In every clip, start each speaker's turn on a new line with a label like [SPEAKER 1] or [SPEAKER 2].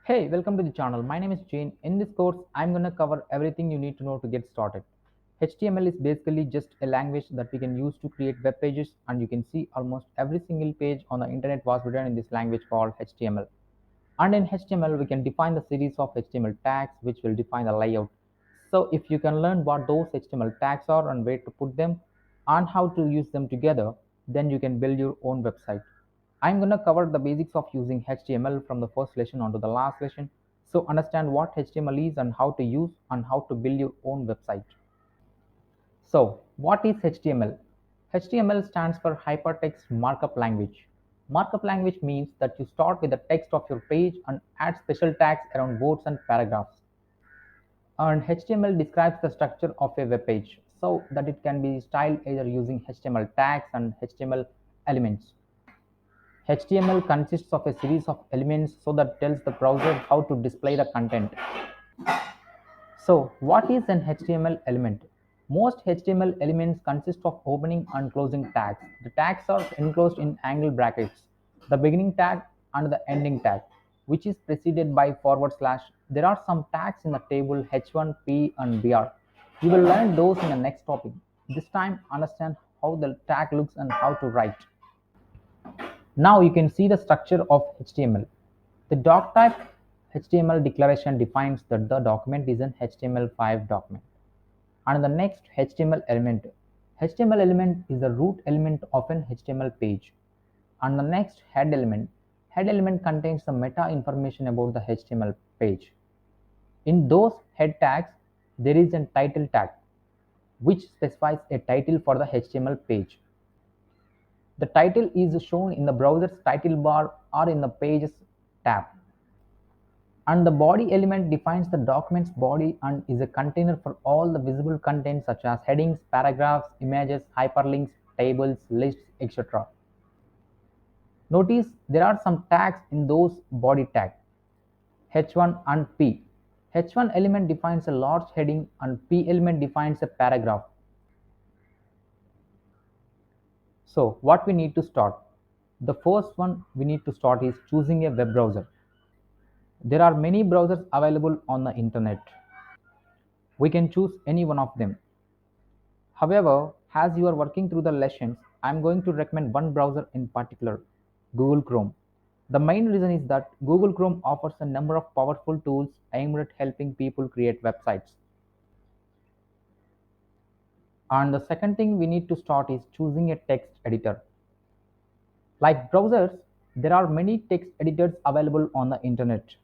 [SPEAKER 1] Hey, welcome to the channel. My name is Jane. In this course, I'm going to cover everything you need to know to get started. HTML is basically just a language that we can use to create web pages, and you can see almost every single page on the internet was written in this language called HTML. And in HTML, we can define the series of HTML tags which will define the layout. So if you can learn what those HTML tags are and where to put them and how to use them together, then you can build your own website. I'm going to cover the basics of using HTML from the first lesson onto the last lesson. So understand what HTML is and how to use and how to build your own website. So what is HTML? HTML stands for Hypertext Markup Language. Markup language means that you start with the text of your page and add special tags around words and paragraphs. And HTML describes the structure of a web page so that it can be styled either using HTML tags and HTML elements. HTML consists of a series of elements so that tells the browser how to display the content. So what is an HTML element? Most HTML elements consist of opening and closing tags. The tags are enclosed in angle brackets, the beginning tag and the ending tag, which is preceded by forward slash. There are some tags in the table H1, P and BR. You will learn those in the next topic. This time understand how the tag looks and how to write. Now you can see the structure of HTML. The doc type HTML declaration defines that the document is an HTML5 document. And the next HTML element. HTML element is the root element of an HTML page. And the next head element. Head element contains the meta information about the HTML page. In those head tags, there is a title tag, which specifies a title for the HTML page. The title is shown in the browser's title bar or in the Pages tab. And the body element defines the document's body and is a container for all the visible content such as headings, paragraphs, images, hyperlinks, tables, lists, etc. Notice there are some tags in those body tags, H1 and P. H1 element defines a large heading and P element defines a paragraph. So what we need to start? The first one we need to start is choosing a web browser. There are many browsers available on the internet. We can choose any one of them. However, as you are working through the lessons, I am going to recommend one browser in particular, Google Chrome. The main reason is that Google Chrome offers a number of powerful tools aimed at helping people create websites. And the second thing we need to start is choosing a text editor. Like browsers, there are many text editors available on the internet.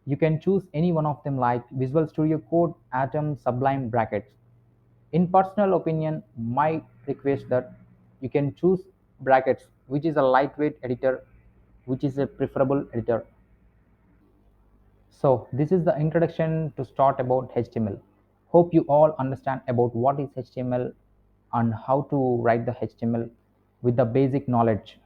[SPEAKER 1] You can choose any one of them like Visual Studio Code, Atom, Sublime, brackets. In personal opinion, my request that you can choose brackets, which is a lightweight editor, which is a preferable editor. So this is the introduction to start about HTML. Hope you all understand about what is HTML and how to write the HTML with the basic knowledge.